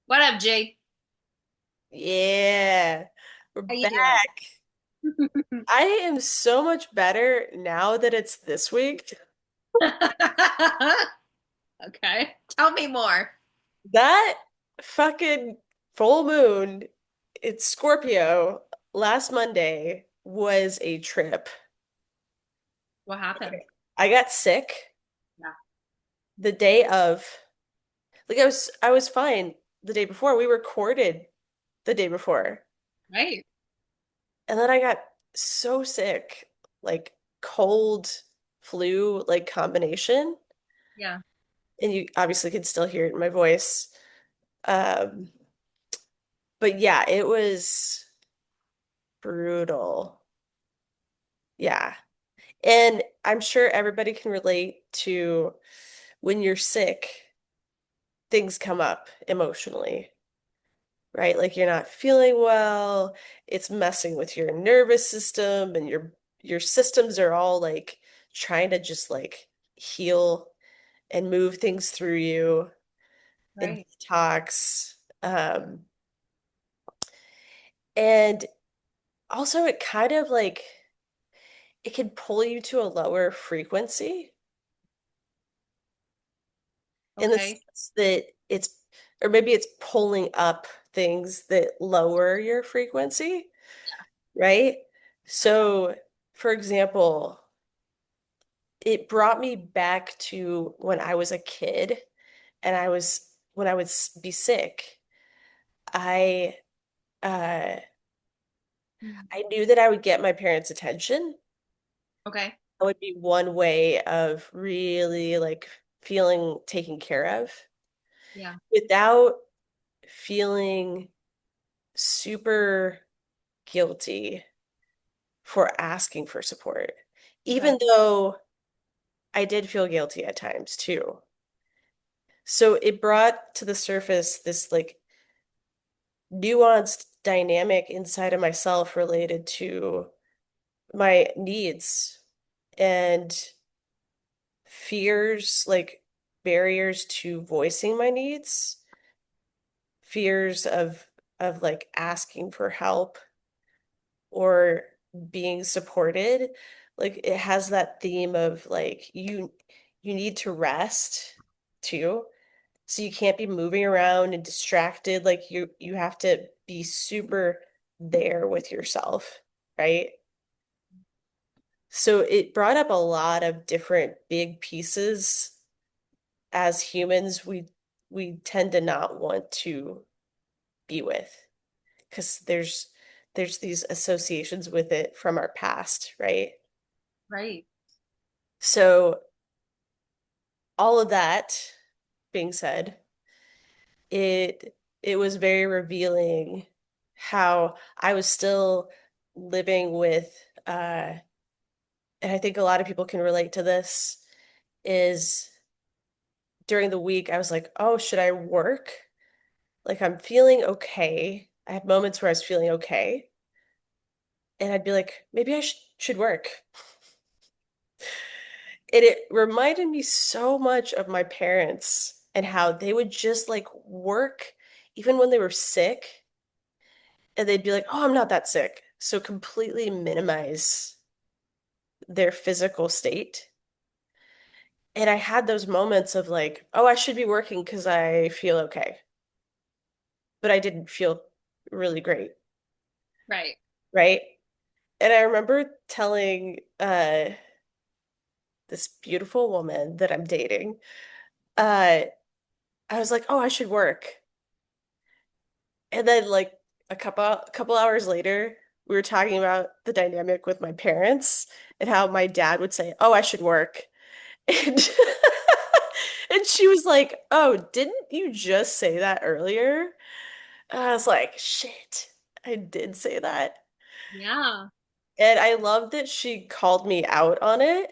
What up, Jay? Yeah, we're How you doing? back. I am so much better now that it's this week. Okay. Tell me more. That fucking full moon, it's Scorpio, last Monday was a trip. What happened? I got sick Yeah. the day of, like I was fine the day before. We recorded the day before. Right. And then I got so sick, like cold, flu, like combination. Yeah. And you obviously can still hear it in my voice. Um, but yeah, it was brutal. Yeah. And I'm sure everybody can relate to when you're sick, things come up emotionally, right? Like you're not feeling well, it's messing with your nervous system and your systems are all like trying to just like heal and move things through you and Right. detox. And also it kind of like it can pull you to a lower frequency in the Okay. sense that it's, or maybe it's pulling up things that lower your frequency, right? So, for example, it brought me back to when I was a kid and when I would be sick, I, uh, Mm. I knew that I would get my parents' attention. Okay. That would be one way of really like feeling taken care of Yeah. without feeling super guilty for asking for support, Okay. even though I did feel guilty at times too. So it brought to the surface this like nuanced dynamic inside of myself related to my needs and fears, like barriers to voicing my needs, fears of like asking for help or being supported. Like it has that theme of like you need to rest too. So you can't be moving around and distracted. Like you have to be super there with yourself, right? So it brought up a lot of different big pieces. As humans, we tend to not want to be with because there's these associations with it from our past, right? Right. So all of that being said, it was very revealing how I was still living with and I think a lot of people can relate to this, is during the week I was like, "Oh, should I work?" Like I'm feeling okay. I had moments where I was feeling okay, and I'd be like, "Maybe I should work." And it reminded me so much of my parents and how they would just like work even when they were sick, and they'd be like, "Oh, I'm not that sick." So completely minimize their physical state. And I had those moments of like, "Oh, I should be working because I feel okay." But I didn't feel really great, Right. right? And I remember telling this beautiful woman that I'm dating, uh, I was like, "Oh, I should work." And then like a couple hours later, we were talking about the dynamic with my parents and how my dad would say, "Oh, I should work." And and she was like, "Oh, didn't you just say that earlier?" And I was like, "Shit, I did say that." Yeah. And I love that she called me out on it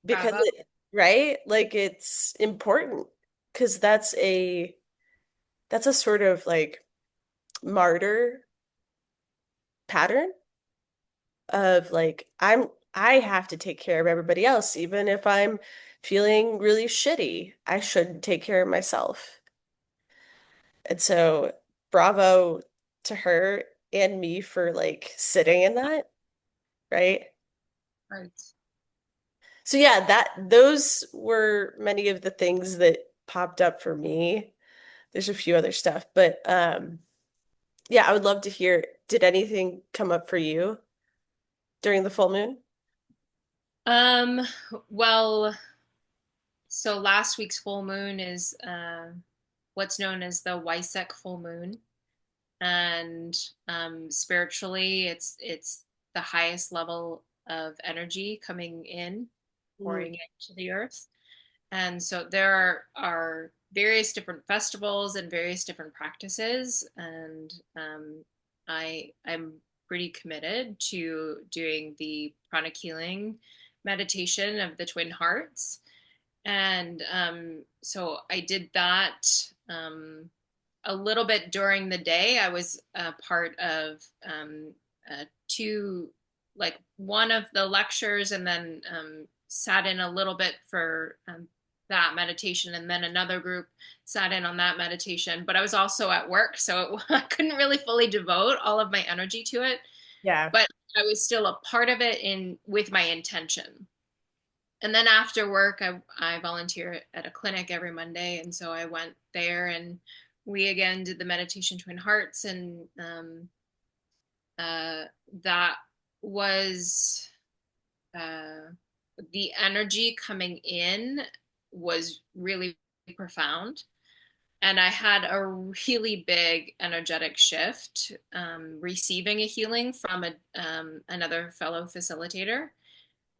because Bravo. it, right? Like it's important because that's a sort of like martyr pattern of like I have to take care of everybody else even if I'm feeling really shitty. I should take care of myself. And so bravo to her and me for like sitting in that, right? Right. So yeah, that those were many of the things that popped up for me. There's a few other stuff, but yeah, I would love to hear, did anything come up for you during the full moon? Um, well, so last week's full moon is what's known as the Wysek full moon. And spiritually, it's the highest level of energy coming in, Mm, pouring into the earth. And so there are various different festivals and various different practices, and I'm pretty committed to doing the pranic healing meditation of the twin hearts. And so I did that a little bit during the day. I was a part of two, like one of the lectures, and then sat in a little bit for that meditation, and then another group sat in on that meditation. But I was also at work, so I couldn't really fully devote all of my energy to it. yeah. But I was still a part of it in with my intention. And then after work, I volunteer at a clinic every Monday, and so I went there, and we again did the meditation twin hearts, and uh, that was uh, the energy coming in was really profound, and I had a really big energetic shift, receiving a healing from another fellow facilitator.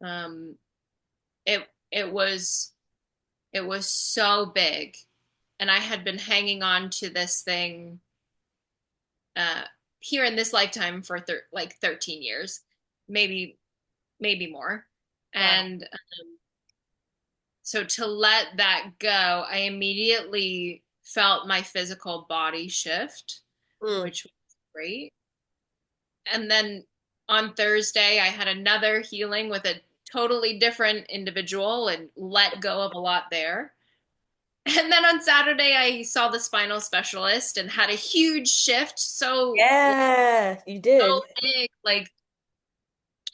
Um, it was so big, and I had been hanging on to this thing uh here in this lifetime for like 13 years, maybe more. Wow. And so to let that go, I immediately felt my physical body shift, Mm, which was great. And then on Thursday I had another healing with a totally different individual and let go of a lot there. And then on Saturday, I saw the spinal specialist and had a huge shift. yeah, you So did. big. Like,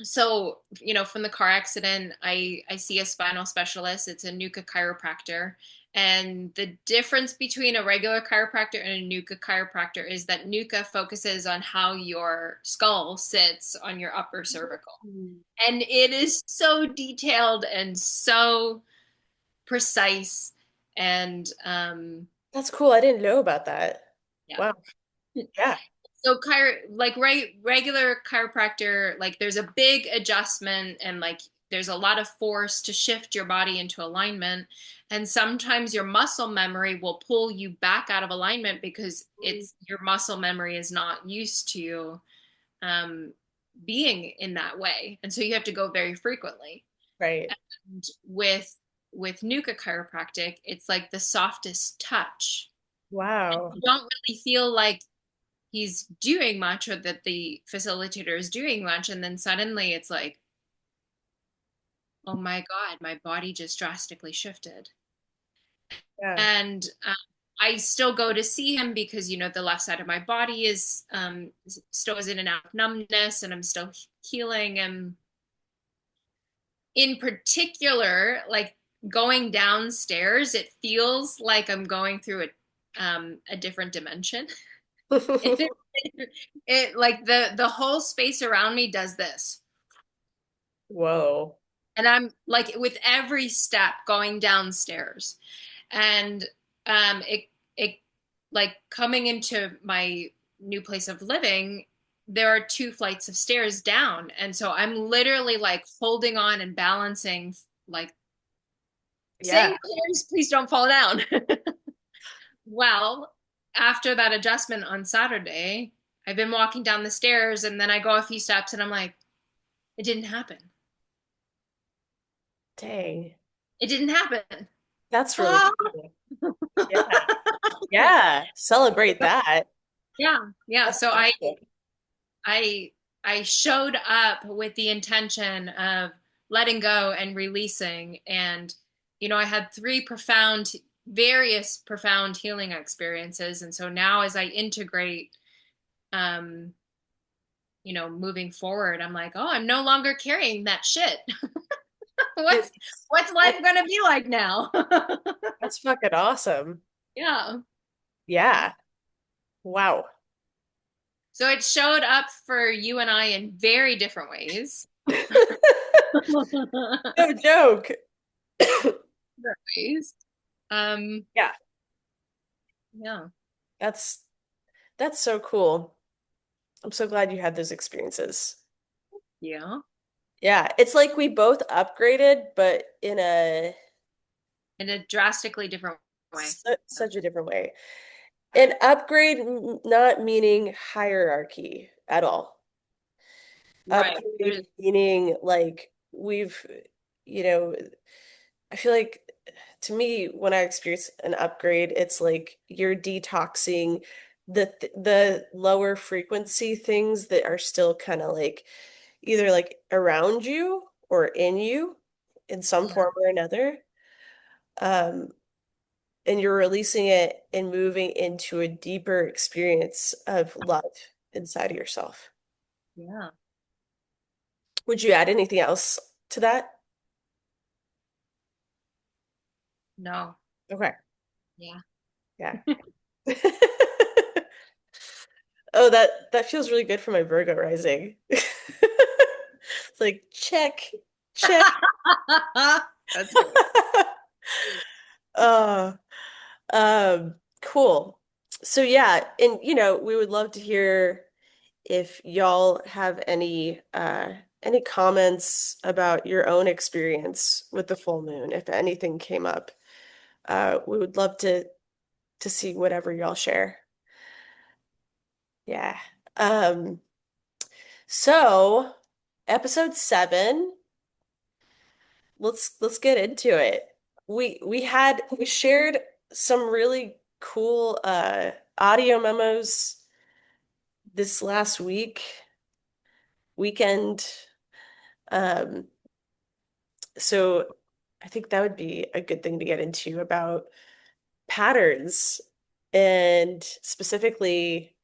so, from the car accident, I see a spinal specialist. It's a NUCA chiropractor. And the difference between a regular chiropractor and a NUCA chiropractor is that NUCA focuses on how your skull sits on your upper cervical. Mm. And it is so detailed and so precise. And That's cool. I didn't know about that. yeah. Wow. Yeah. So like regular chiropractor, like there's a big adjustment, and like there's a lot of force to shift your body into alignment, and sometimes your muscle memory will pull you back out of alignment because Mm, it's your muscle memory is not used to um, being in that way, and so you have to go very frequently. right. And with NUCA chiropractic, it's like the softest touch. Wow. You don't really feel like he's doing much or that the facilitator is doing much, and then suddenly it's like, oh my god, my body just drastically shifted. Yeah. And I still go to see him because the left side of my body is still is in and out of numbness, and I'm still healing. And in particular, like going downstairs, it feels like I'm going through a different dimension. it, it like the whole space around me does this. Whoa. And I'm like with every step going downstairs, and it like coming into my new place of living, there are two flights of stairs down, and so I'm literally like holding on and balancing, like Yeah. saying prayers, please don't fall down. Well, after that adjustment on Saturday, I've been walking down the stairs, and then I go a few steps and I'm like, it didn't happen. Dang. It didn't happen. That's really Ah! cool. Yeah. Yeah. Celebrate that. Yeah, yeah. That's So awesome. I I showed up with the intention of letting go and releasing, and I had three profound various profound healing experiences. And so now as I integrate, um, moving forward, I'm like, oh, I'm no longer carrying that shit. what's It's what's that, life gonna be like now? that's fucking awesome. Yeah. Yeah. Wow. So it showed up for you and I in very different ways. No joke. Different ways. Um, Yeah, yeah. that's that's so cool. I'm so glad you had those experiences. Yeah. Yeah, it's like we both upgraded, but in a In a drastically different way. such a different way. An upgrade not meaning hierarchy at all. Right. Upgrade meaning like we've, you know, I feel like to me, when I experience an upgrade, it's like you're detoxing the lower frequency things that are still kind of like either like around you or in you in some Yeah. form or another. Um, and you're releasing it and moving into a deeper experience of love inside of yourself. Yeah. Would you add anything else to that? No. Okay. Yeah. Yeah. Oh, that feels really good for my Virgo rising. It's like check, check. That's great. Uh, cool. So yeah, and we would love to hear if y'all have any comments about your own experience with the full moon, if anything came up. We would love to see whatever y'all share. Yeah. Um, so episode 7, let's get into it. We shared some really cool audio memos this last weekend. Um, so I think that would be a good thing to get into about patterns and specifically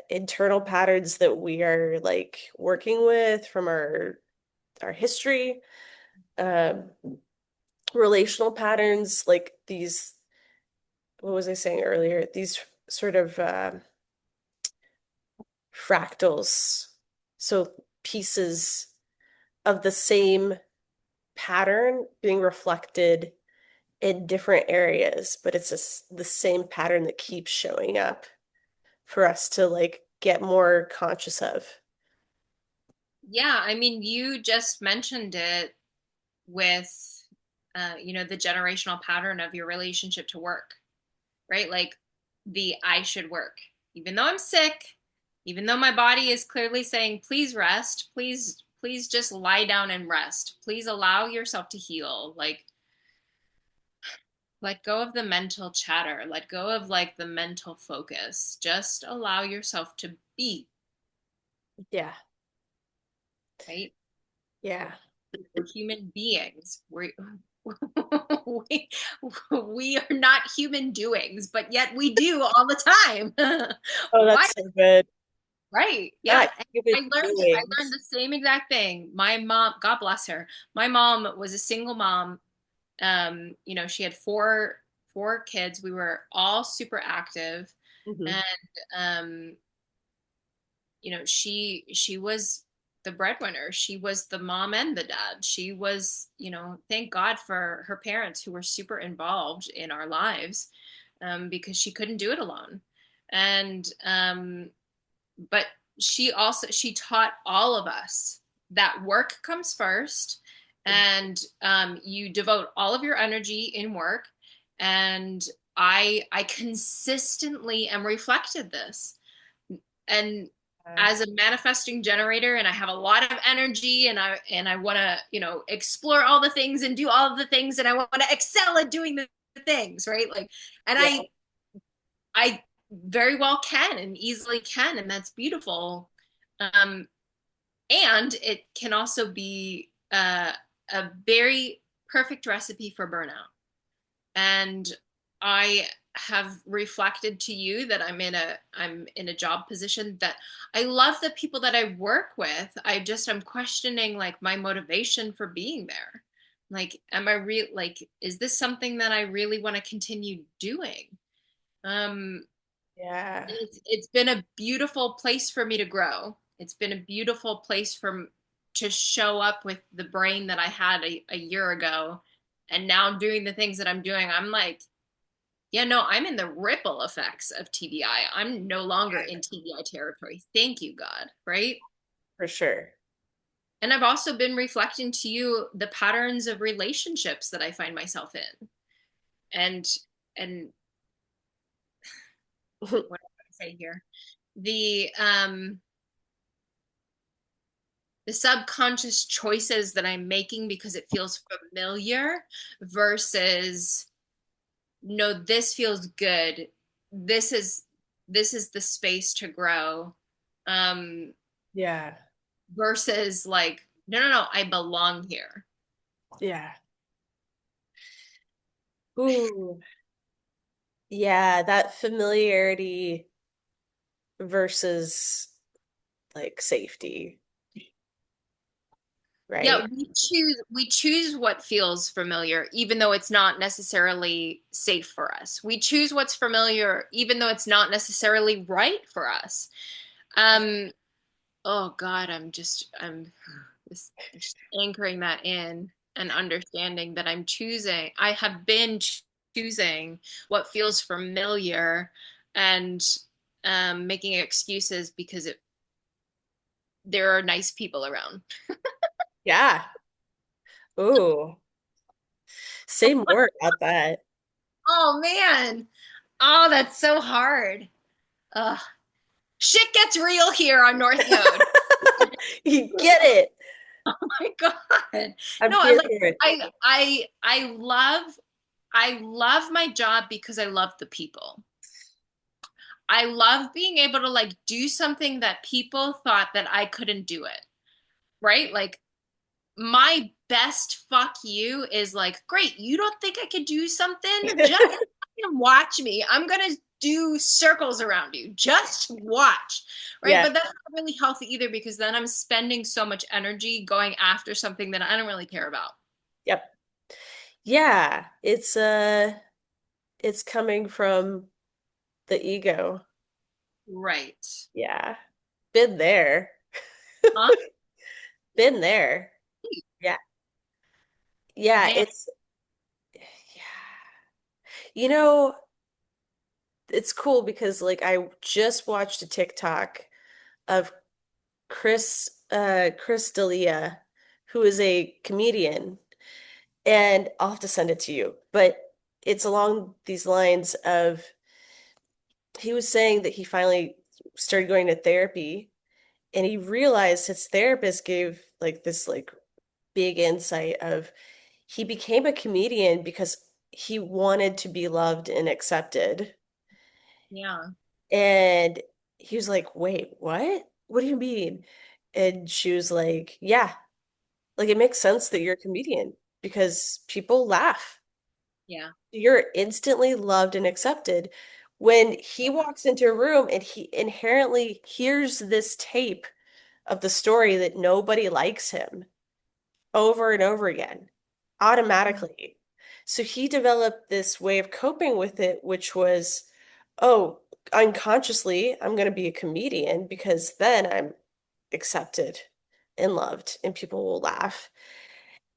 internal patterns that we are like working with from our history, um, relational patterns like these, what was I saying earlier? These sort of fractals, so pieces of the same pattern being reflected in different areas, but it's the same pattern that keeps showing up for us to like get more conscious of. Yeah, I mean, you just mentioned it with, the generational pattern of your relationship to work, right? Like the I should work, even though I'm sick, even though my body is clearly saying, please rest, please just lie down and rest. Please allow yourself to heal. Like, let go of the mental chatter, let go of like the mental focus. Just allow yourself to be, Yeah. right? Yeah. We're human beings. We, we are not human doings, but yet we do all the time. Oh, Why? that's so good. Right. Yeah. Not And human I learned doings. the same exact thing. My mom, God bless her. My mom was a single mom. She had four kids. We were all super active. Hmm. And um, she was the breadwinner. She was the mom and the dad. She was, thank God for her parents who were super involved in our lives, because she couldn't do it alone. And but she taught all of us that work comes first, and you devote all of your energy in work. And I consistently am reflected this, and as a manifesting generator, and I have a lot of energy, and I want to explore all the things and do all of the things, and I want to excel at doing the things, right? Like, and Yeah. I very well can and easily can, and that's beautiful. um and it can also be a very perfect recipe for burnout, And I have reflected to you that I'm in a job position that I love the people that I work with. I'm questioning like my motivation for being there. Like, am I real like is this something that I really want to continue doing? Um, Yeah, it's been a beautiful place for me to grow. It's been a beautiful place for to show up with the brain that I had a year ago, and now doing the things that I'm doing. I'm like, yeah, no, I'm in the ripple effects of TBI. I'm no longer in TBI territory. Thank you, God, right? for sure. And I've also been reflecting to you the patterns of relationships that I find myself in. And and what do I say here? The um the subconscious choices that I'm making because it feels familiar versus no, this feels good. This is this is the space to grow. Um, Yeah, versus like, no, no, no, I belong here. yeah. Ooh, yeah, that familiarity versus like safety, Yeah, right? we choose what feels familiar, even though it's not necessarily safe for us. We choose what's familiar, even though it's not necessarily right for us. Um, oh God, I'm just anchoring that in and understanding that I have been choosing what feels familiar and making excuses because there are nice people around. Yeah. Ooh, say more about that. Oh man. Oh, that's so hard. Ugh. Shit gets real here on North Node. You get it. My God. I'm No, I here like for it. I love my job because I love the people. I love being able to like do something that people thought that I couldn't do it. Right? Like my best fuck you is like, great, you don't think I could do something? Just fucking watch me. I'm gonna do circles around you. Just watch. Right? Yeah. But that's not really healthy either because then I'm spending so much energy going after something that I don't really care about. Yep. Yeah. It's coming from the ego. Right. Yeah. Been there. Huh? Been there. Yeah. Yeah, Damn. it's yeah. You know, it's cool because like I just watched a TikTok of Chris D'Elia, who is a comedian, and I'll have to send it to you. But it's along these lines of he was saying that he finally started going to therapy and he realized his therapist gave like this like big insight of he became a comedian because he wanted to be loved and accepted. Yeah. And he was like, "Wait, what? What do you mean?" And she was like, "Yeah, like it makes sense that you're a comedian because people laugh. Yeah. You're instantly loved and accepted." When he walks into a room and he inherently hears this tape of the story that nobody likes him over and over again, automatically. So he developed this way of coping with it, which was, oh, unconsciously, I'm going to be a comedian because then I'm accepted and loved and people will laugh.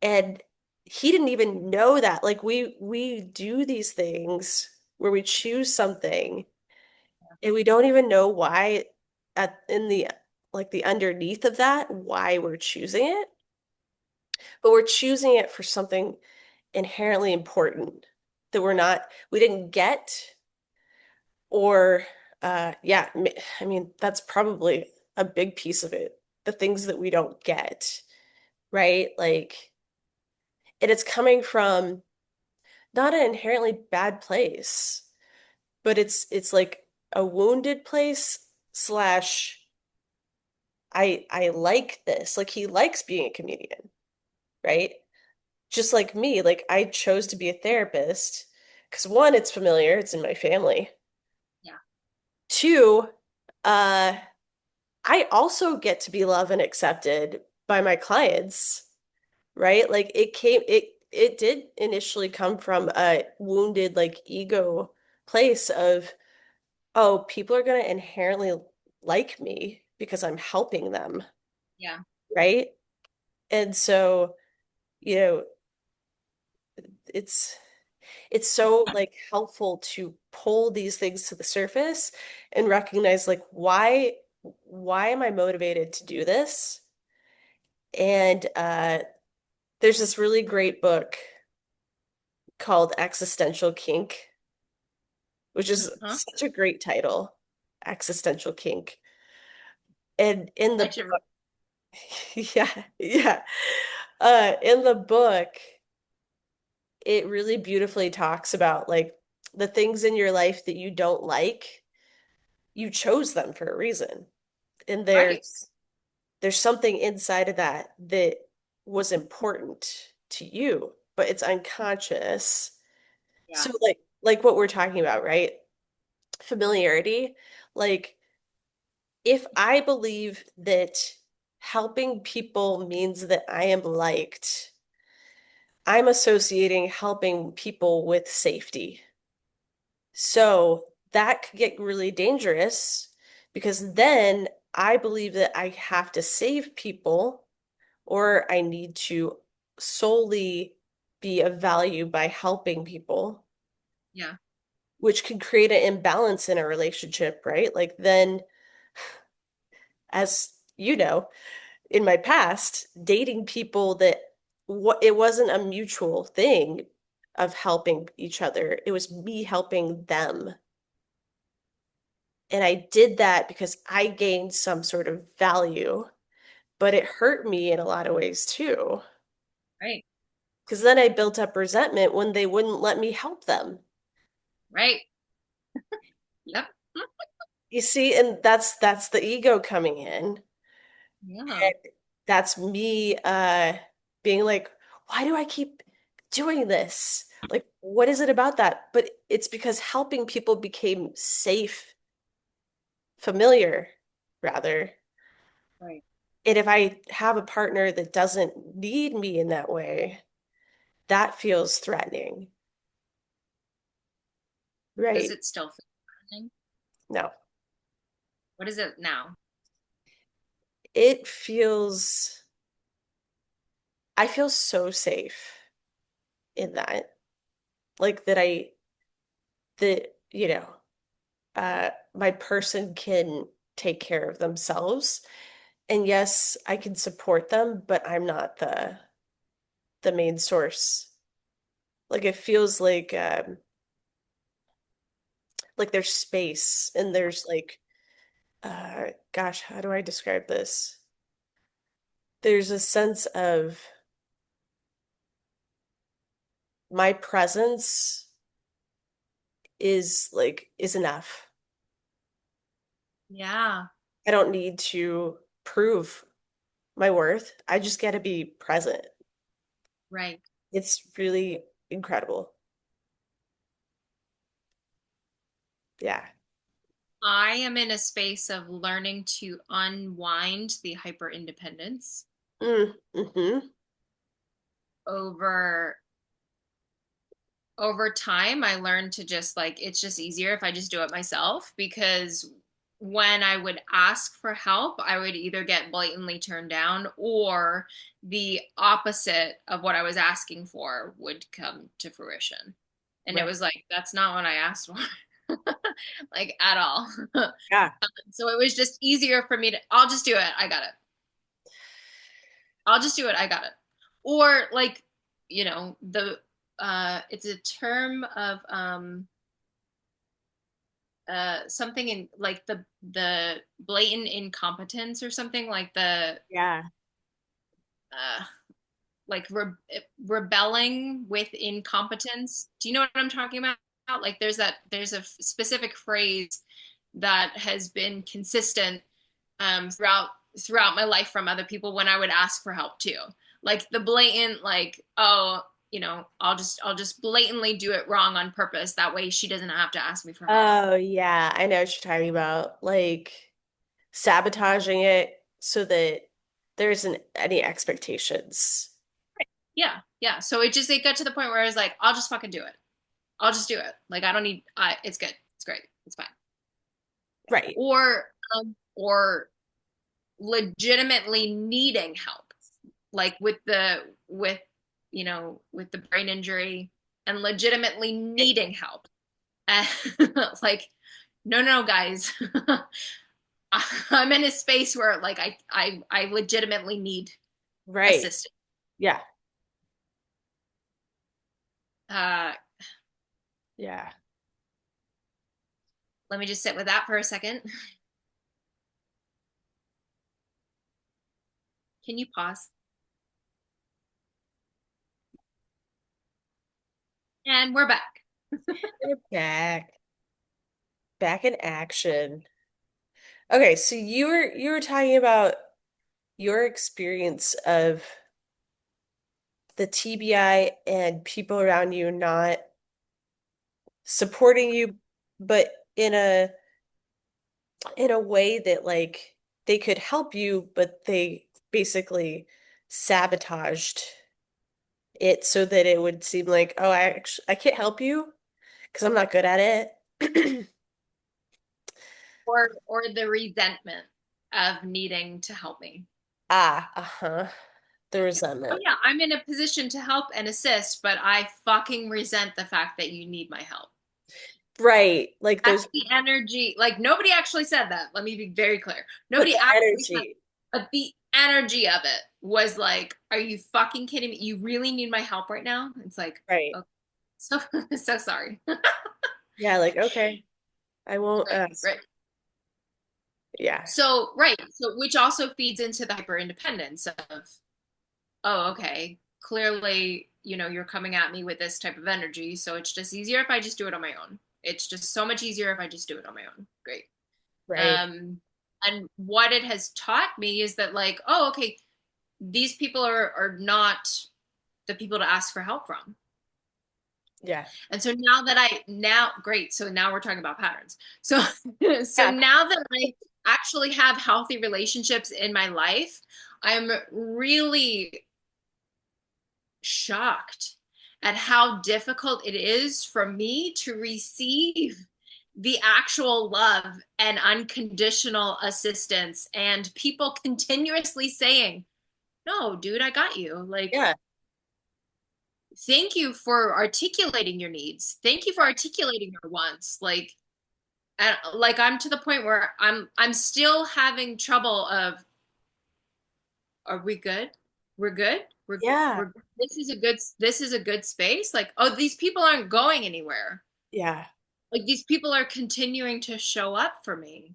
And he didn't even know that. Like we do these things where we choose something and we don't even know why at in the like the underneath of that why we're choosing it, but we're choosing it for something inherently important that we didn't get or yeah, I mean that's probably a big piece of it. The things that we don't get, right? Like and it's coming from not an inherently bad place, but it's like a wounded place slash I like this. Like he likes being a comedian, right? Just like me, like I chose to be a therapist Because one, it's familiar, it's in my family. Yeah. Two, uh, I also get to be loved and accepted by my clients, right? Like it did initially come from a wounded like ego place of, oh, people are going to inherently like me because I'm helping them, Yeah. right? And so, you know, it's it's so like helpful to pull these things to the surface and recognize like why am I motivated to do this? And there's this really great book called Existential Kink, which is Huh? such a great title, Existential Kink. And in the I should. book, yeah, yeah. In the book, it really beautifully talks about like the things in your life that you don't like, you chose them for a reason. And Right. there's something inside of that that was important to you, but it's unconscious. Yeah. So like what we're talking about, right? Familiarity. Like if I believe that helping people means that I am liked, I'm associating helping people with safety. So that could get really dangerous because then I believe that I have to save people or I need to solely be of value by helping people, Yeah. which can create an imbalance in a relationship, right? Like then, as you know, in my past, dating people that what it wasn't a mutual thing of helping each other. It was me helping them. And I did that because I gained some sort of value, but it hurt me in a lot of ways too. Right. Because then I built up resentment when they wouldn't let me help them. Right. Yep. You see, and that's the ego coming in. Yeah. That's me being like, why do I keep doing this? Like, what is it about that? But it's because helping people became safe, familiar, rather. Right. And if I have a partner that doesn't need me in that way, that feels threatening, Does right? it still feel threatening? No, What is it now? it feels, I feel so safe in that. Like that, my person can take care of themselves. And yes, I can support them, but I'm not the main source. Like it feels like there's space and there's like gosh, how do I describe this? There's a sense of my presence is enough. Yeah. I don't need to prove my worth. I just got to be present. Right. It's really incredible. Yeah. I am in a space of learning to unwind the hyper independence Mm-hmm. over time. I learned to just like it's just easier if I just do it myself, because when I would ask for help, I would either get blatantly turned down or the opposite of what I was asking for would come to fruition. And it Right. was like, that's not what I asked for, like at all. Yeah. So it was just easier for me to, I'll just do it. I got it. I'll just do it. I got it. Or like, it's a term of something in like the blatant incompetence or something like the Yeah. uh like rebelling with incompetence. Do you know what I'm talking about? Like there's a specific phrase that has been consistent throughout my life from other people when I would ask for help too. Like the blatant like, oh, I'll just blatantly do it wrong on purpose. That way she doesn't have to ask me for help. Oh, yeah, I know what you're talking about. Like sabotaging it so that there isn't any expectations. Yeah, yeah. So it got to the point where I was like, I'll just fucking do it. I'll just do it. Like I don't need. It's good. It's great. It's fine. Right, Or legitimately needing help, like with the brain injury, and legitimately needing help. And like, no, guys, I'm in a space where like I legitimately need right. assistance. Yeah, Uh, yeah. Let me just sit with that for a second. Can you pause? And we're back. We're back in action. Okay, so you were talking about your experience of the TBI and people around you not supporting you, but in a way that like they could help you, but they basically sabotaged it so that it would seem like, oh, I can't help you because I'm not good at it. Or the resentment of needing to help me. Ah, uh-huh. The Oh resentment. yeah, I'm in a position to help and assist, but I fucking resent the fact that you need my help. Right. Like That's those, the energy. Like nobody actually said that. Let me be very clear. but Nobody the actually said, energy. but the energy of it was like, "Are you fucking kidding me? You really need my help right now?" It's like, Right. okay, so so sorry. Yeah, like, okay, I won't Right, ask. right. Yeah. So right, so which also feeds into the hyper independence of, oh, okay, clearly, you're coming at me with this type of energy, so it's just easier if I just do it on my own. It's just so much easier if I just do it on my own. Great. Right. Um, and what it has taught me is that, like, oh, okay, these people are not the people to ask for help from. Yeah. And so now great. So now we're talking about patterns. So so Yeah. now that I actually have healthy relationships in my life, I'm really shocked at how difficult it is for me to receive the actual love and unconditional assistance, and people continuously saying, no, dude, I got you. Like, Yeah. thank you for articulating your needs. Thank you for articulating your wants. Like I'm to the point where I'm still having trouble of, are we good? We're good. Yeah. We're this is a good space. Like, oh, these people aren't going anywhere. Yeah. Like these people are continuing to show up for me.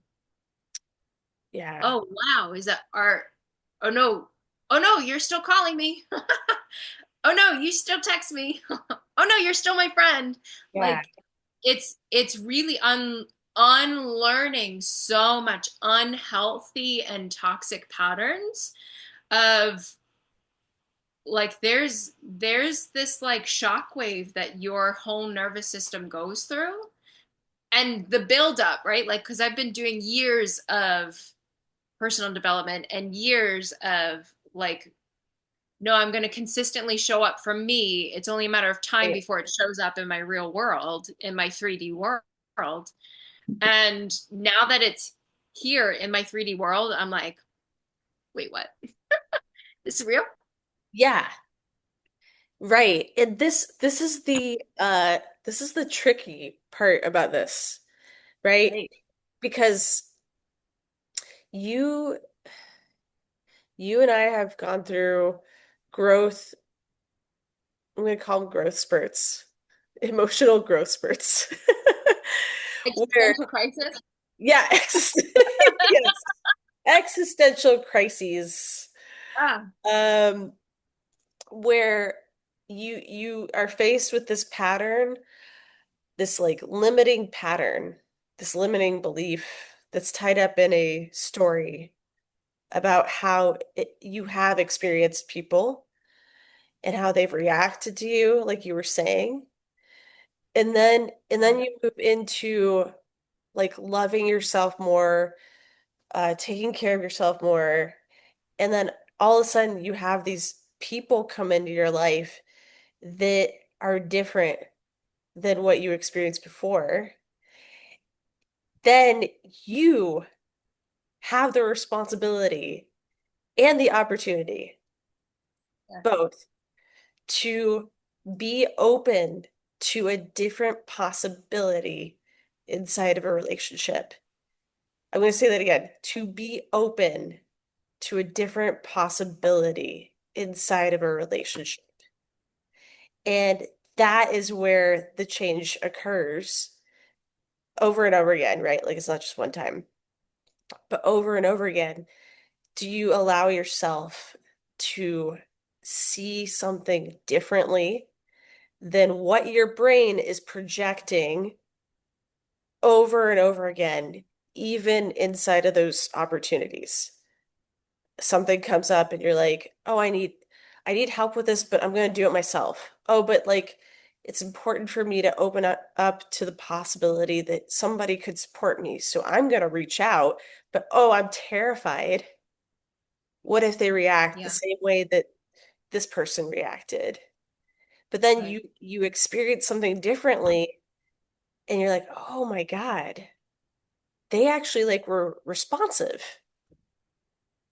Yeah. Oh wow, is that our? Oh no, oh no, you're still calling me. Oh no, you still text me. Oh no, you're still my friend. Yeah. Like it's really unlearning so much unhealthy and toxic patterns of, like, there's this like shockwave that your whole nervous system goes through, and the build up, right? Like, because I've been doing years of personal development and years of like, no, I'm going to consistently show up for me. It's only a matter of time Right. before it shows up in my real world, in my 3D world. And now that it's here in my 3D world, I'm like, wait, what? This is real? Yeah. Right. And this is the tricky part about this, right? Right. Because you you and I have gone through growth, I'm going to call them growth spurts, emotional growth spurts. Where, Existential crisis? yeah, yes, existential crises. Ah, Um, where you are faced with this pattern, this like limiting pattern, this limiting belief that's tied up in a story about how you have experienced people and how they've reacted to you, like you were saying. And then you move into like loving yourself more, taking care of yourself more. And then all of a sudden you have these people come into your life that are different than what you experienced before. Then you have the responsibility and the opportunity Yeah. both to be open to a different possibility inside of a relationship. I'm going to say that again, to be open to a different possibility inside of a relationship. And that is where the change occurs over and over again, right? Like it's not just one time, but over and over again. Do you allow yourself to see something differently than what your brain is projecting over and over again, even inside of those opportunities? Something comes up and you're like, "Oh, I need help with this, but I'm going to do it myself." Oh, but like it's important for me to open up to the possibility that somebody could support me. So I'm going to reach out, but oh, I'm terrified. What if they react the Yeah. same way that this person reacted? But then Right. you experience something differently and you're like, "Oh my God, they actually like were responsive.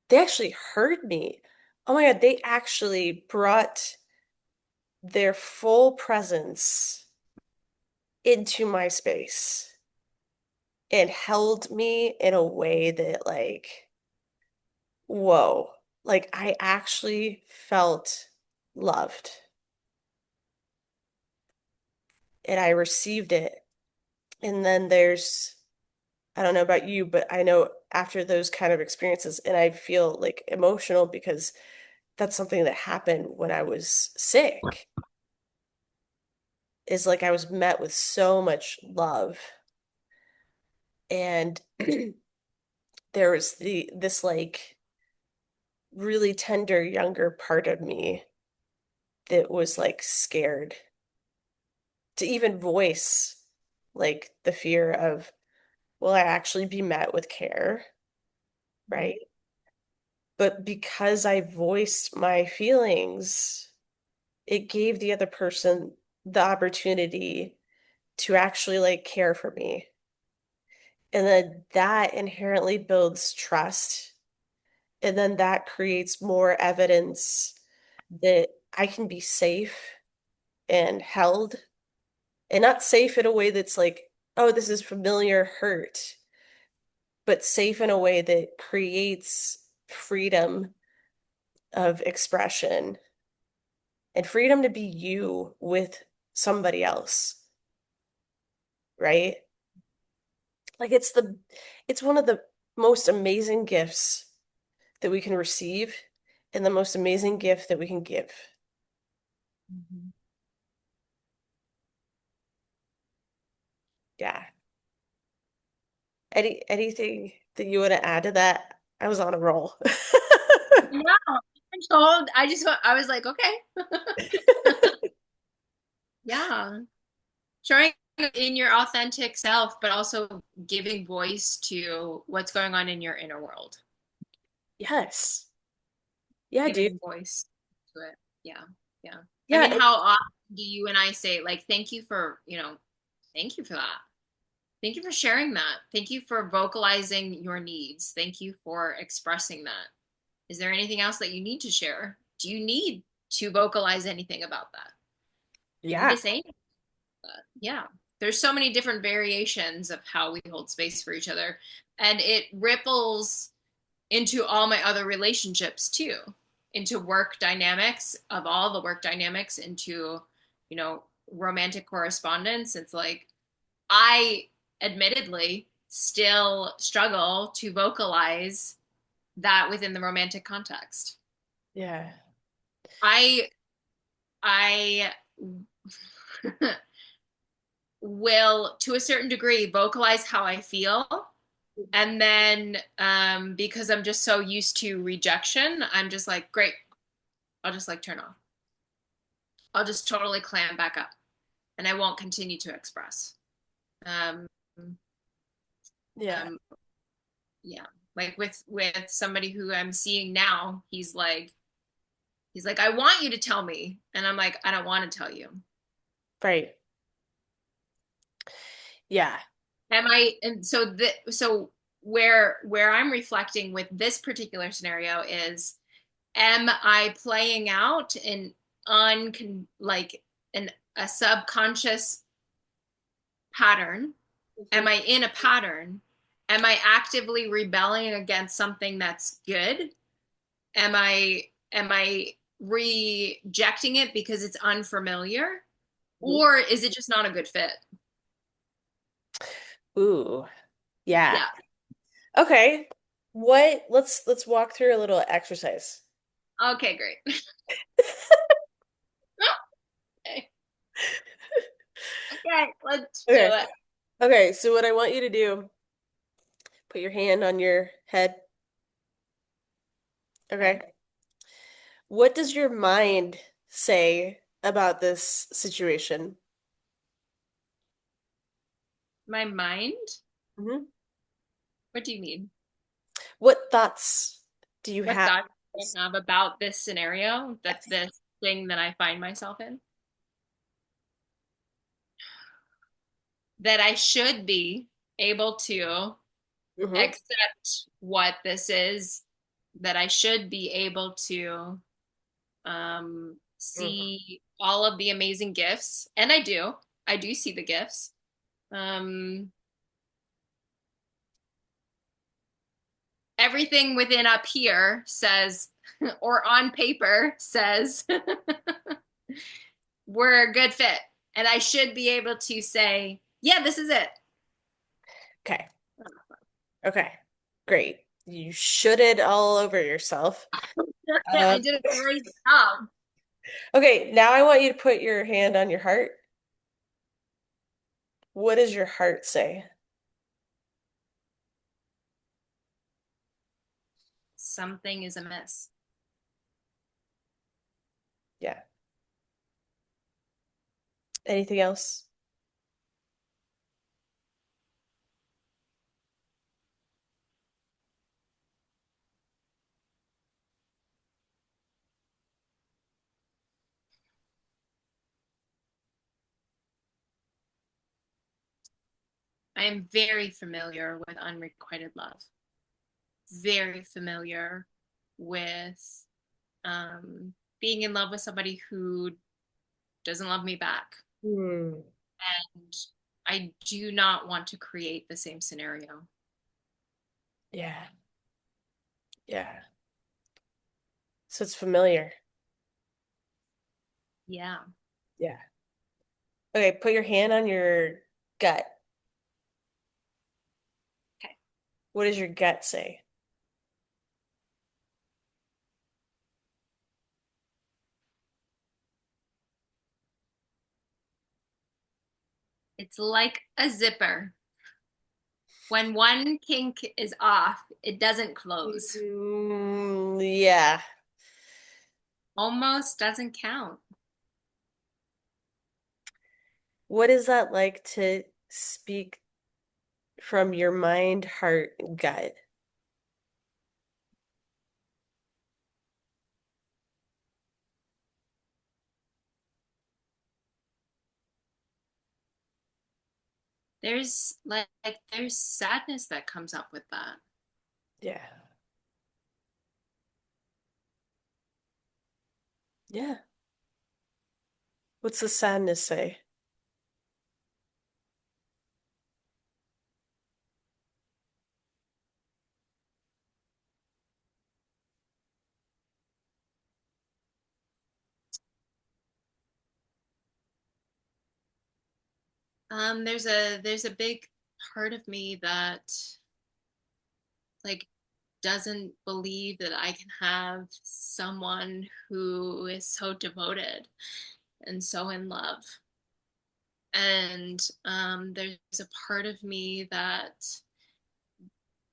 They actually heard me. Oh my God, they actually brought their full presence into my space and held me in a way that like, whoa, like I actually felt loved and I received it." And then there's, I don't know about you, but I know after those kind of experiences, and I feel like emotional because that's something that happened when I was sick, is like I was met with so much love. And there was this like really tender younger part of me that was like scared to even voice like the fear of, will I actually be met with care, Mhm. right? But because I voiced my feelings, it gave the other person the opportunity to actually like care for me. And then that inherently builds trust. And then that creates more evidence that I can be safe and held, and not safe in a way that's like, oh, this is familiar hurt, but safe in a way that creates freedom of expression and freedom to be you with somebody else, right? Like it's one of the most amazing gifts that we can receive and the most amazing gift that we can give. Mhm. Yeah. Anything that you want to add to that? I was on a roll. No, I'm told. I was like, okay. Yeah. Showing in your authentic self, but also giving voice to what's going on in your inner world. Yes. Yeah, dude. Giving voice to it. Yeah. Yeah. I Yeah, mean, how often do you and I say, like, thank you for, thank you for that. Thank you for sharing that. Thank you for vocalizing your needs. Thank you for expressing that. Is there anything else that you need to share? Do you need to vocalize anything about that? Do you need yeah, to say anything about that? Yeah. There's so many different variations of how we hold space for each other. And it ripples into all my other relationships too, into work dynamics, of all the work dynamics, into, romantic correspondence. It's like, I admittedly still struggle to vocalize that within the romantic context. yeah, I I will, to a certain degree, vocalize how I feel, and then because I'm just so used to rejection, I'm just like, great, I'll just like turn off. I'll just totally clam back up and I won't continue to express. Um, Yeah. um, yeah, like with somebody who I'm seeing now, he's like, I want you to tell me, and I'm like, I don't want to tell you. Right. Yeah. Am I? And so where I'm reflecting with this particular scenario is, am I playing out an like an a subconscious pattern? Am Mhm. I in a pattern? Am I actively rebelling against something that's good? Am I rejecting it because it's unfamiliar? Mhm. Or is it just not a good fit? Ooh. Yeah. Yeah. Okay. Let's walk through a little exercise. Okay, great. Okay. Okay, let's do Okay. it. Okay, so what I want you to do, put your hand on your head. Okay. Okay. What does your mind say about this situation? My mind? Hmm. What do you mean? What thoughts do you What have? thoughts do I have about this scenario, that this thing that I find myself in? That I should be able to Hmm. accept what this is, that I should be able to Hmm. see all of the amazing gifts. And I do see the gifts. Um, Everything within up here says, or on paper says, we're a good fit. And I should be able to say, yeah, this is it. Okay. Okay. Great. You shoulded all over yourself. I Um, did a great job. okay, now I want you to put your hand on your heart. What does your heart say? Something is amiss. Yeah. Anything else? I am very familiar with unrequited love, very familiar with being in love with somebody who doesn't love me back. Hmm. And I do not want to create the same scenario. Yeah. Yeah. So it's familiar. Yeah. Yeah. Okay, put your hand on your gut. Okay. What does your gut say? It's like a zipper. When one kink is off, it doesn't close. Yeah. Almost doesn't count. What is that like to speak from your mind, heart, and gut? There's sadness that comes up with that. Yeah. Yeah. What's the sadness say? There's a big part of me that like doesn't believe that I can have someone who is so devoted and so in love. And there's a part of me that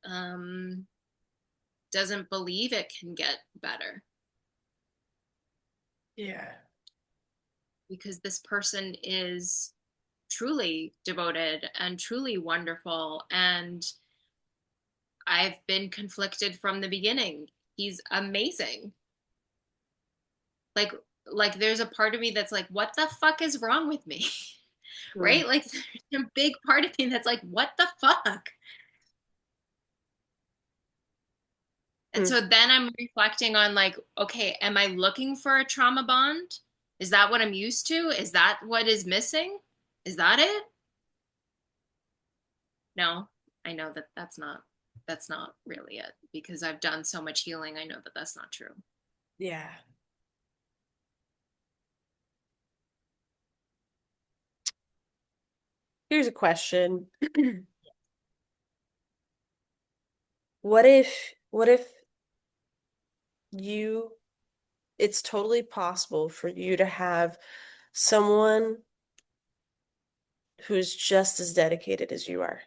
um, doesn't believe it can get better. Yeah. because this person is truly devoted and truly wonderful. And I've been conflicted from the beginning. He's amazing. Like, like there's a part of me that's like, what the fuck is wrong with me? Mm. Right? Like there's a big part of me that's like, what the fuck? And Mm. so then I'm reflecting on like, okay, am I looking for a trauma bond? Is that what I'm used to? Is that what is missing? Is that it? No, I know that that's not really it because I've done so much healing. I know that that's not true. Yeah. Here's a question. What if you it's totally possible for you to have someone who's just as dedicated as you are?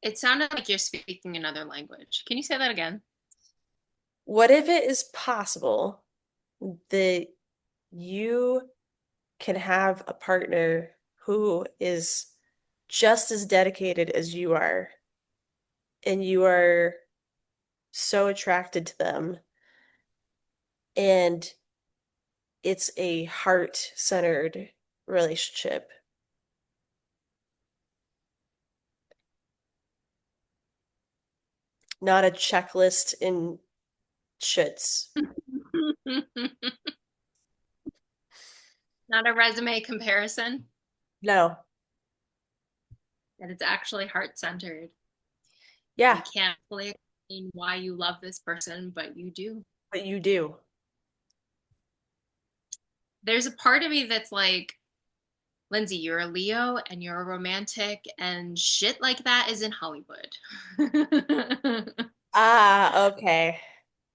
It sounded like you're speaking another language. Can you say that again? What if it is possible that you can have a partner who is just as dedicated as you are, and you are so attracted to them, and it's a heart-centered relationship, not a checklist in shits. Not a resume comparison, No. that it's actually heart centered. Yeah, You can't fully explain why you love this person, but you do. but you do. There's a part of me that's like, Lindsay, you're a Leo and you're a romantic, and shit like that is in Hollywood. Ah, okay.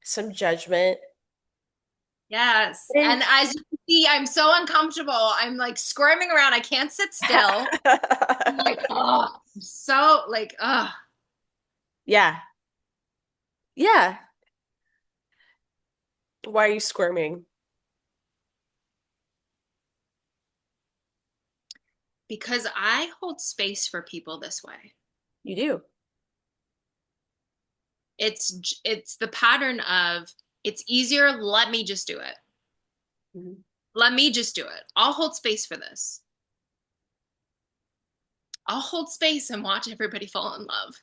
Some judgment. Yes. And as you can see, I'm so uncomfortable. I'm like squirming around. I can't sit still. I'm like, oh, I'm so like, oh, Yeah. Yeah. Why are you squirming? because I hold space for people this way. You do. It's the pattern of it's easier, let me just do it. Mhm. Let me just do it. I'll hold space for this. I'll hold space and watch everybody fall in love.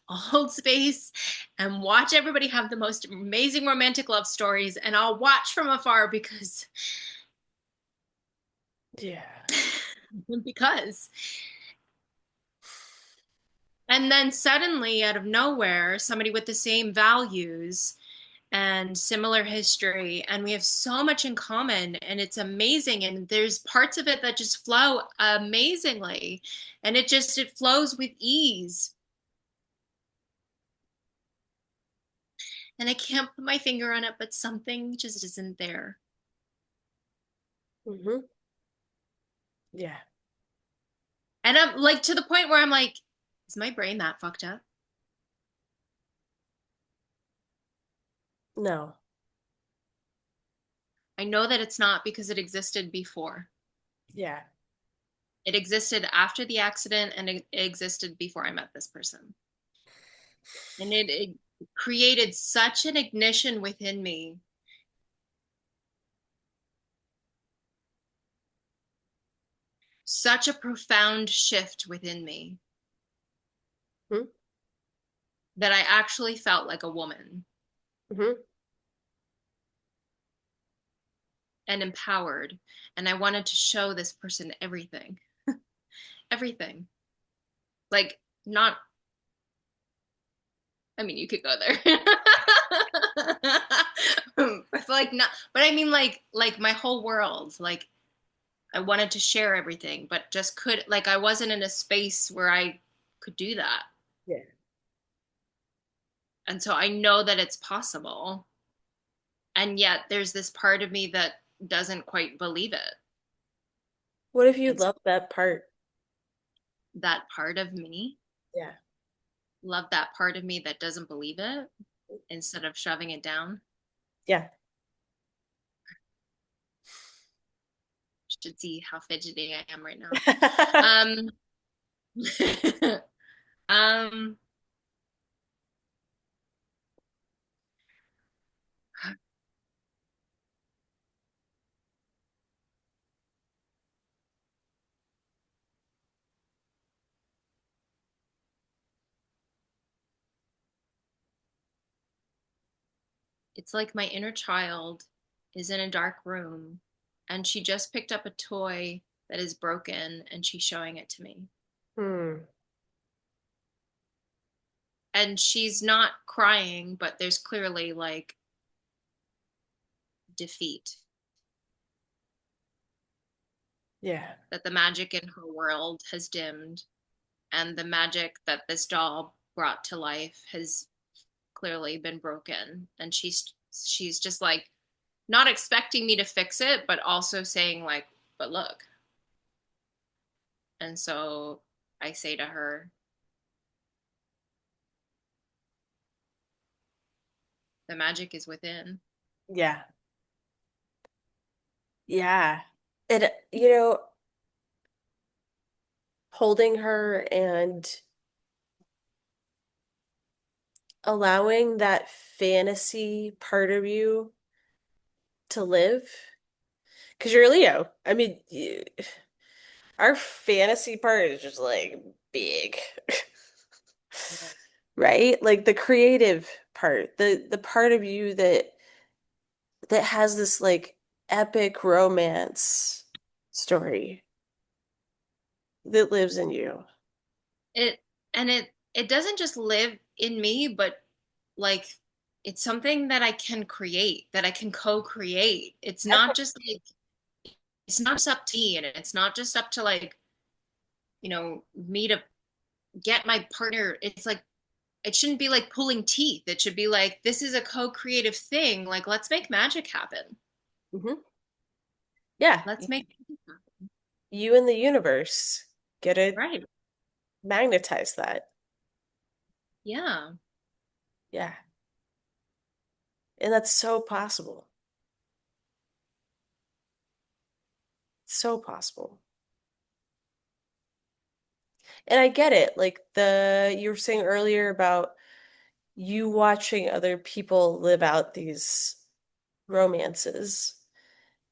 I'll hold space and watch everybody have the most amazing romantic love stories, and I'll watch from afar because Yeah. because and then suddenly out of nowhere somebody with the same values and similar history, and we have so much in common, and it's amazing, and there's parts of it that just flow amazingly, and it flows with ease, and I can't put my finger on it, but something just isn't there. Hmm. Yeah. And I'm like to the point where I'm like, is my brain that fucked up? No. I know that it's not because it existed before. Yeah. It existed after the accident, and it existed before I met this person. And it created such an ignition within me, such a profound shift within me, Mm-hmm. that I actually felt like a woman Hmm. and empowered. And I wanted to show this person everything, everything. Like, not, I mean, you could go there. But like, not, but I mean, like my whole world. Like, I wanted to share everything, but just could, like, I wasn't in a space where I could do that. Yeah. And so I know that it's possible. And yet there's this part of me that doesn't quite believe it. What if you And so love that part? that part of me, Yeah. love that part of me that doesn't believe it. instead of shoving it down. Yeah. Should see how fidgety I am right now. Um, um, it's like my inner child is in a dark room and she just picked up a toy that is broken and she's showing it to me. Hmm. And she's not crying, but there's clearly like defeat, Yeah. that the magic in her world has dimmed and the magic that this doll brought to life has clearly been broken, and she's just like not expecting me to fix it but also saying like, but look. And so I say to her, the magic is within. Yeah. Yeah. And, holding her and allowing that fantasy part of you to live. Because you're a Leo. I mean, our fantasy part is just like big, Yeah. right? Like the creative part, the part of you that has this like epic romance story that lives in you. It and it doesn't just live in me, but like it's something that I can create, that I can co-create. It's not just like, it's not just up to me, and it's not just up to like, me to get my partner. It's like it shouldn't be like pulling teeth. It should be like, this is a co-creative thing. Like, let's make magic happen. Hmm. Yeah, Let's make magic happen. you and the universe get to Right. magnetize that. Yeah. Yeah. And that's so possible. So possible. And I get it. Like the you were saying earlier about you watching other people live out these romances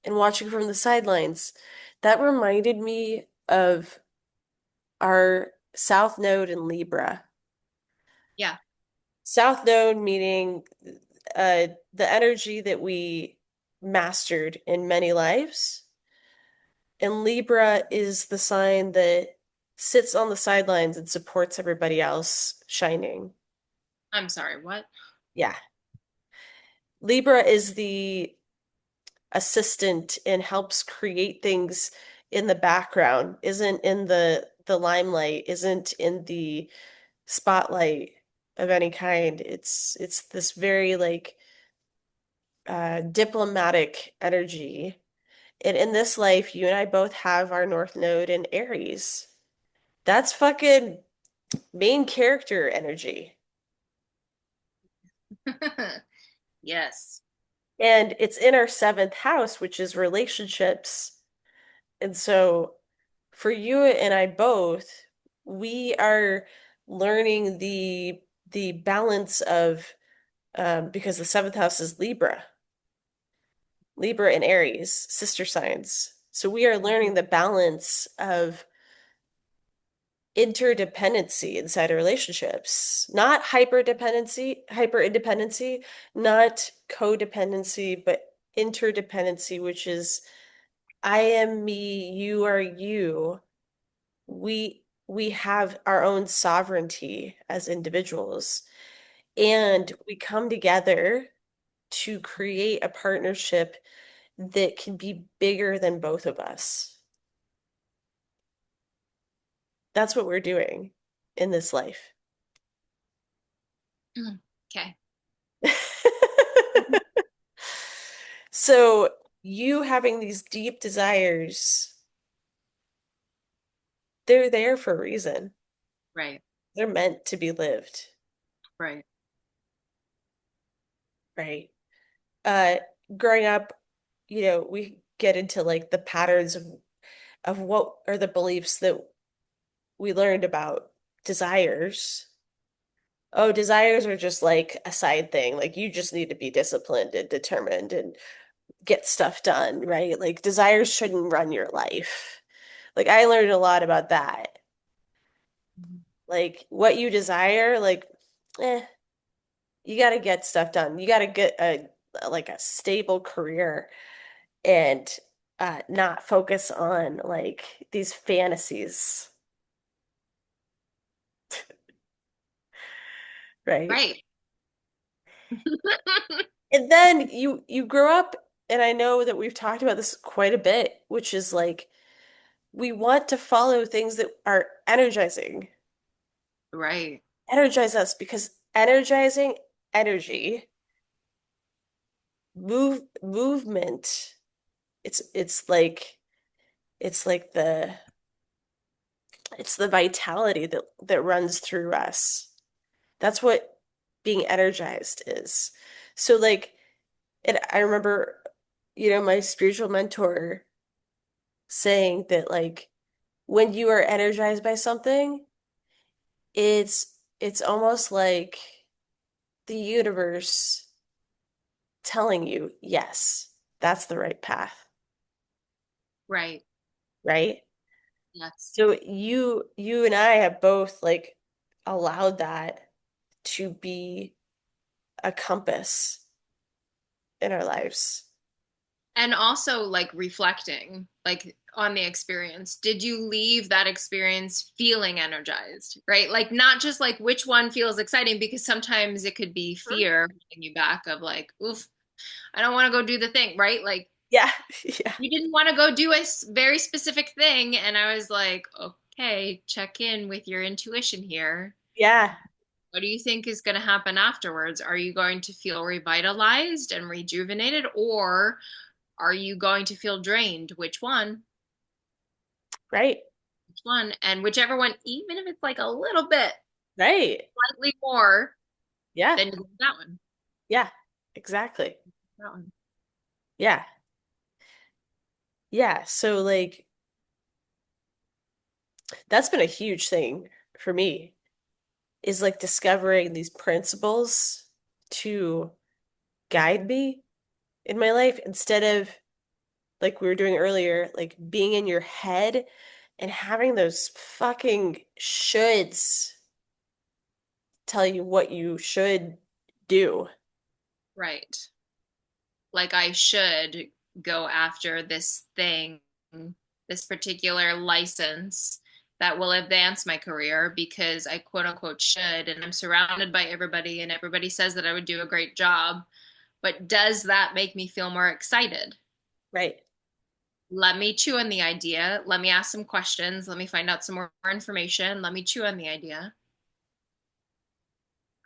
and watching from the sidelines. That reminded me of our South Node in Libra. Yeah. South Node meaning the energy that we mastered in many lives. And Libra is the sign that sits on the sidelines and supports everybody else shining. I'm sorry. What? Yeah. Libra is the assistant and helps create things in the background, isn't in the limelight, isn't in the spotlight of any kind. It's this very like diplomatic energy. And in this life, you and I both have our North Node in Aries. That's fucking main character energy. Yes. And it's in our seventh house, which is relationships. And so for you and I both, we are learning the balance of because the seventh house is Libra, Libra and Aries, sister signs. So we are learning the balance of interdependency inside of relationships, not hyper independency, not codependency, but interdependency, which is I am me, you are you. We have our own sovereignty as individuals, and we come together to create a partnership that can be bigger than both of us. That's what we're doing in this life. Okay. So, you having these deep desires, they're there for a reason. Right. They're meant to be lived. Right. right. Uh, Growing up, we get into like the patterns of what are the beliefs that we learned about desires. Oh, desires are just like a side thing. Like you just need to be disciplined and determined and get stuff done, right? Like desires shouldn't run your life. Like I learned a lot about that. Like what you desire, like, eh, you got to get stuff done. You got to get a stable career and not focus on like these fantasies, right? Right. And then you grow up, and I know that we've talked about this quite a bit, which is like we want to follow things that are energizing, Right. energize us because energizing energy, movement, it's like the vitality that runs through us. That's what being energized is. So like, and I remember, my spiritual mentor saying that like when you are energized by something, it's almost like the universe telling you, yes, that's the right path, Right. right? Yes. So you and I have both like allowed that to be a compass in our lives. And also like reflecting like on the experience. Did you leave that experience feeling energized, right? Like not just like which one feels exciting because sometimes it could be Mhm. fear holding you back of like, oof, I don't want to go do the thing, right? Like Yeah. Yeah. you didn't want to go do a very specific thing and I was like, okay, check in with your intuition here. Yeah. What do you think is going to happen afterwards? Are you going to feel revitalized and rejuvenated, or are you going to feel drained? Which one? Right. Which one? And whichever one, even if it's like a little bit, Right. slightly more, Yeah. then you go that one. Yeah. Exactly. That one. Yeah. Yeah. So like that's been a huge thing for me is like discovering these principles to guide me in my life instead of like we were doing earlier, like being in your head and having those fucking shoulds tell you what you should do. Right. Like I should go after this thing, this particular license that will advance my career because I quote unquote should, and I'm surrounded by everybody, and everybody says that I would do a great job. But does that make me feel more excited? Right. Let me chew on the idea. Let me ask some questions. Let me find out some more information. Let me chew on the idea.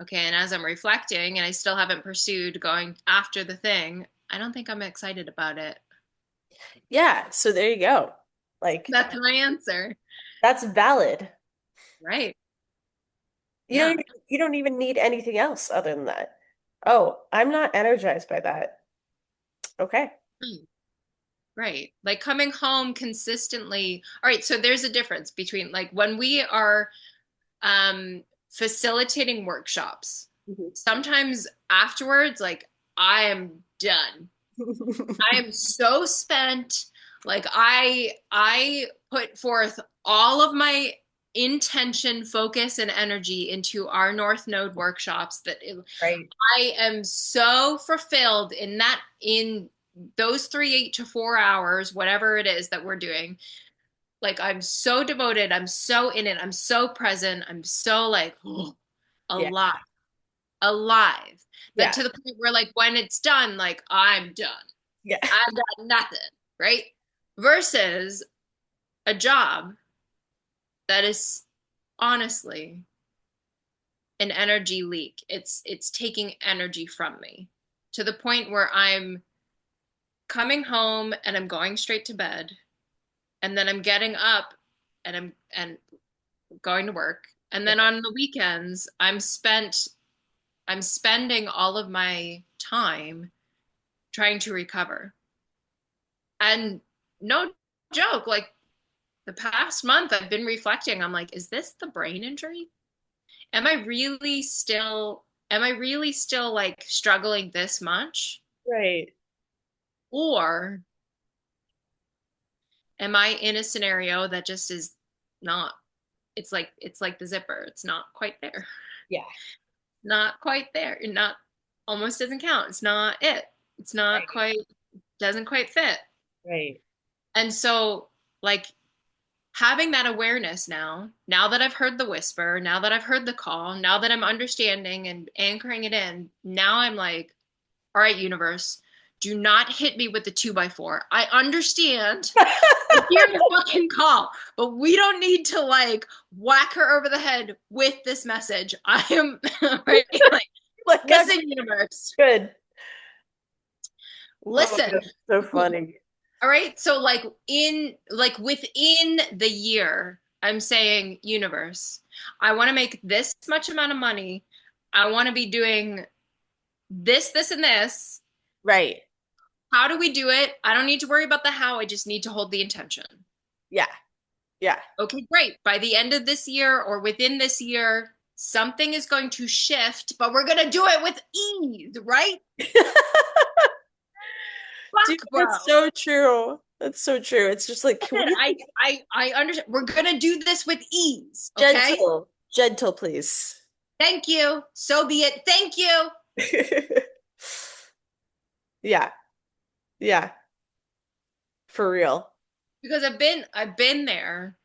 Okay, and as I'm reflecting and I still haven't pursued going after the thing, I don't think I'm excited about it. Yeah. So there you go. Like That's my answer. that's valid. Right. You Yeah. don't even need anything else other than that. Oh, I'm not energized by that. Okay. Hmm. Right. Like coming home consistently. All right, so there's a difference between like when we are facilitating workshops, Mhm. sometimes afterwards, like I am done. I am so spent. Like I put forth all of my intention, focus, and energy into our North Node workshops Right. I am so fulfilled in those 3 8 to 4 hours, whatever it is that we're doing. Like I'm so devoted, I'm so in it, I'm so present, I'm so like Yeah. alive, alive. That Yeah. to the point where like when it's done, like I'm done. Yeah. I've got nothing, right? Versus a job that is honestly an energy leak. It's taking energy from me to the point where I'm coming home and I'm going straight to bed and then I'm getting up and going to work. And then Yeah. on the weekends, I'm spent I'm spending all of my time trying to recover. And no joke, like the past month I've been reflecting. I'm like, is this the brain injury? Am I really still like struggling this much? Right. Or am I in a scenario that just is not, it's like the zipper. It's not quite there. Yeah. Not quite there. And not almost doesn't count. It's not it. It's not Right. quite doesn't quite fit. Right. And so like having that awareness now that I've heard the whisper, now that I've heard the call, now that I'm understanding and anchoring it in, now I'm like, all right, universe, do not hit me with the 2x4. I understand. I hear the fucking call, but we don't need to like whack her over the head with this message. I am right. Like, Like, listen, universe, good. Oh my listen. God, so funny. All right. So like within the year, I'm saying, universe, I want to make this much amount of money. I want to be doing this, and this. Right. How do we do it? I don't need to worry about the how. I just need to hold the intention. Yeah. Yeah. Okay, great. By the end of this year or within this year, something is going to shift, but we're going to do it with ease, right? Dude, Fuck, that's bro. so true. That's so true. It's just like, can Listen, we I understand. We're going to do this with ease, okay? gentle, gentle, please. Thank you. So be it. Thank you. Yeah. Yeah. For real. Because I've been there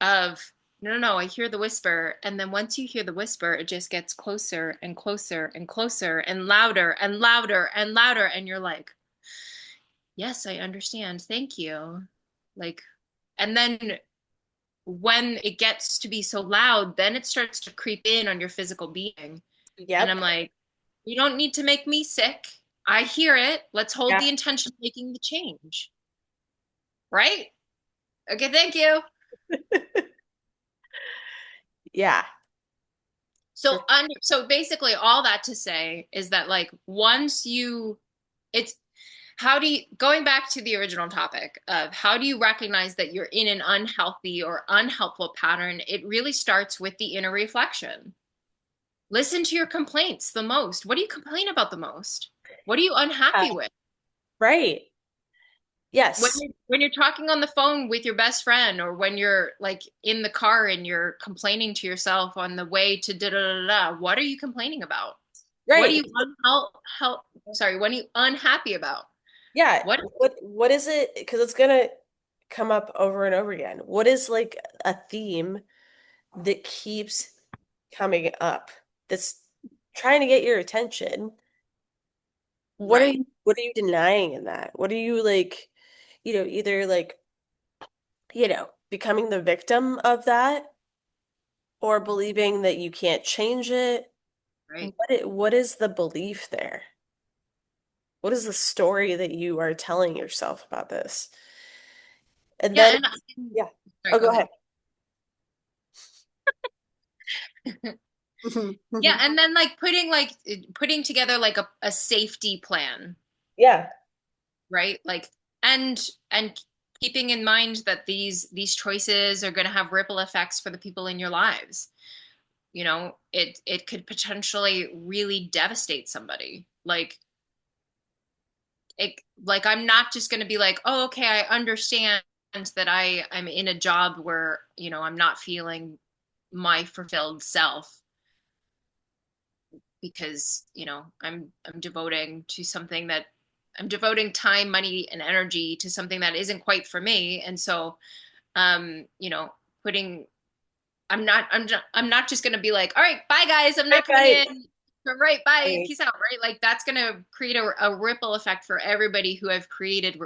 of no, no, no, I hear the whisper. And then once you hear the whisper, it just gets closer and closer and closer and louder and louder and louder. And you're like, yes, I understand. Thank you. Like, and then when it gets to be so loud, then it starts to creep in on your physical being. And Yep. I'm like, you don't need to make me sick. I hear it. Let's hold Yeah. the intention of making the change. Right? Okay, thank you. Yeah. For So basically all that to say is that like once you it's how do you going back to the original topic of how do you recognize that you're in an unhealthy or unhelpful pattern? It really starts with the inner reflection. Listen to your complaints the most. What do you complain about the most? What are you unhappy with? right. when Yes. you're, when you're talking on the phone with your best friend, or when you're like in the car and you're complaining to yourself on the way to da da da da, what are you complaining about? What are Right. you sorry, what are you unhappy about? Yeah. What What is it? Because it's gonna come up over and over again. What is like a theme that keeps coming up that's trying to get your attention? right, What are you denying in that? What are you like, either like, becoming the victim of that or believing that you can't change it? right. What is the belief there? What is the story that you are telling yourself about this? And Yeah, then, and yeah. sorry, Oh, go go ahead. ahead. Mhm, Yeah, mhm. and then like putting together like a safety plan, Yeah, right? Like and keeping in mind that these choices are going to have ripple effects for the people in your lives. It could potentially really devastate somebody. Like I'm not just going to be like, oh, okay, I understand that I'm in a job where I'm not feeling my fulfilled self because I'm devoting to something that I'm devoting time, money, and energy to something that isn't quite for me. And so you know putting I'm not just gonna be like, all right, bye guys, I'm right, not coming right. in. All right, bye, Right. peace out, right? Like that's gonna create a ripple effect for everybody who I've created,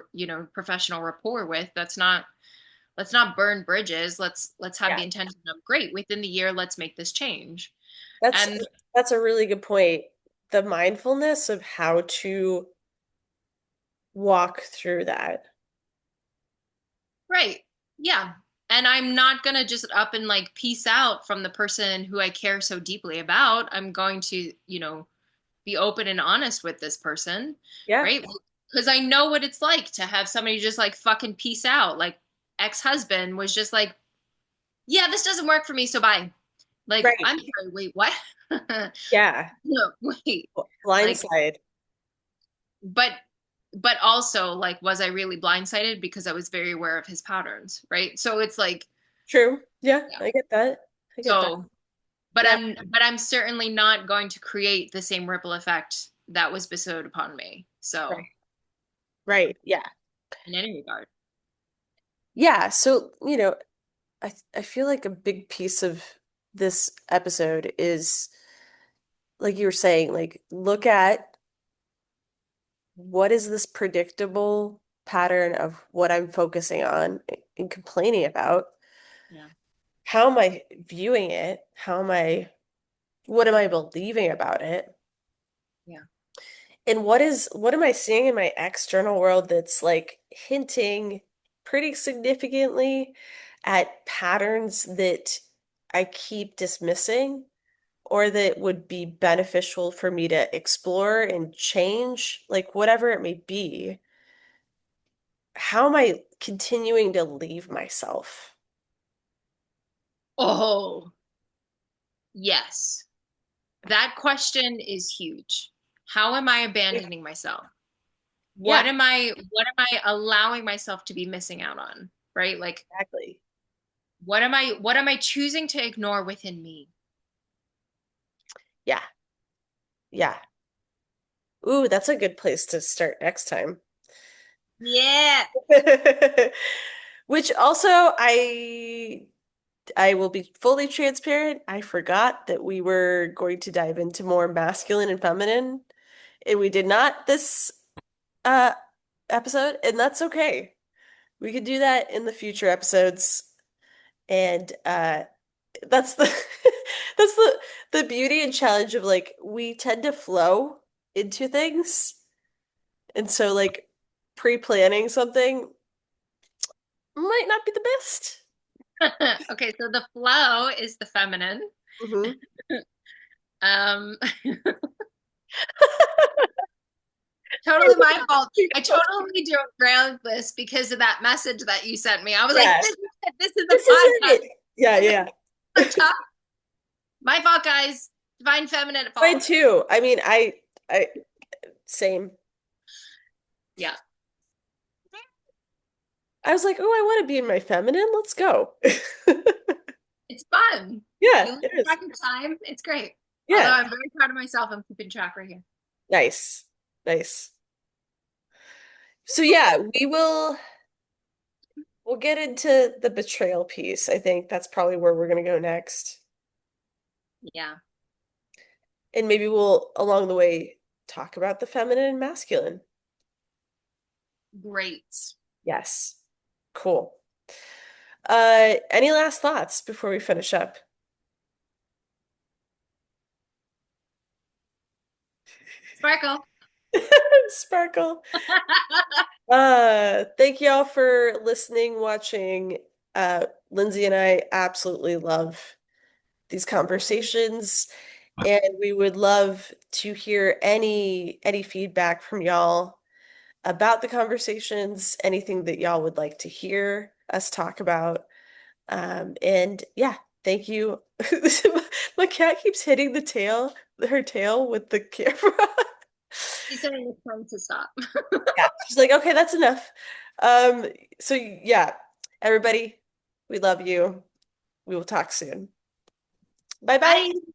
professional rapport with. Let's not burn bridges. Let's have Yeah, the intention of great within the year. Let's make this change. that's And that's a really good point. The mindfulness of how to walk through that. right, yeah. And I'm not gonna just up and like peace out from the person who I care so deeply about. I'm going to, be open and honest with this person, Yeah, right? Because I know what it's like to have somebody just like fucking peace out. Like ex-husband was just like, yeah, this doesn't work for me, so bye. Like, right. I'm sorry, wait, what? Yeah. No, wait. Like, Blindside. but also like was I really blindsided because I was very aware of his patterns, right? So it's like, True. Yeah, yeah. I get that. I get that. So, but Yeah, I'm certainly not going to create the same ripple effect that was bestowed upon me. right. So, Right. Yeah. in any regard. Yeah. So, I feel like a big piece of this episode is like you were saying, like look at what is this predictable pattern of what I'm focusing on and complaining about? Yeah. How am I viewing it? What am I believing about it? Yeah. And what am I seeing in my external world that's like hinting pretty significantly at patterns that I keep dismissing or that would be beneficial for me to explore and change, like whatever it may be. How am I continuing to leave myself? Oh, yes. That question is huge. How am I Yeah, abandoning myself? yeah, What am I allowing myself to be missing out on? Right? Like exactly. what am I choosing to ignore within me? Yeah, yeah. Ooh, that's a good place to start next time. Yeah. Which also I will be fully transparent. I forgot that we were going to dive into more masculine and feminine, and we did not this uh episode, and that's okay. We could do that in the future episodes, and that's the that's the beauty and challenge of like we tend to flow into things, and so like pre-planning something might not be the best. Okay, so the flow is the feminine. Hmm. Um, totally my fault. I totally drove around this because of that message that you sent me. I was like, Yeah, this is it. This is a this is podcast. it. Yeah, This is yeah. a talk. My fault, guys. Divine feminine at Mine fault. too. I mean, I, same. Yeah, I was like, oh, I want to be in my feminine. Let's go. it's fun. Yeah, You lose it is. track of time. It's great. Although Yeah, I'm very proud of myself. I'm keeping track right here. nice, nice. So yeah, we'll get into the betrayal piece. I think that's probably where we're gonna go next, Yeah, and maybe we'll along the way talk about the feminine and masculine. great. Yes, cool. Any last thoughts before we finish up? Sparkle. Sparkle. Thank y'all for listening, watching. Lindsay and I absolutely love these conversations, and we would love to hear any feedback from y'all about the conversations, anything that y'all would like to hear us talk about. And yeah, thank you. My cat keeps hitting her tail with the camera. She's saying it's time to stop. Yeah, she's like, okay, that's enough. Um, so yeah, everybody, we love you. We will talk soon. Bye Bye. bye.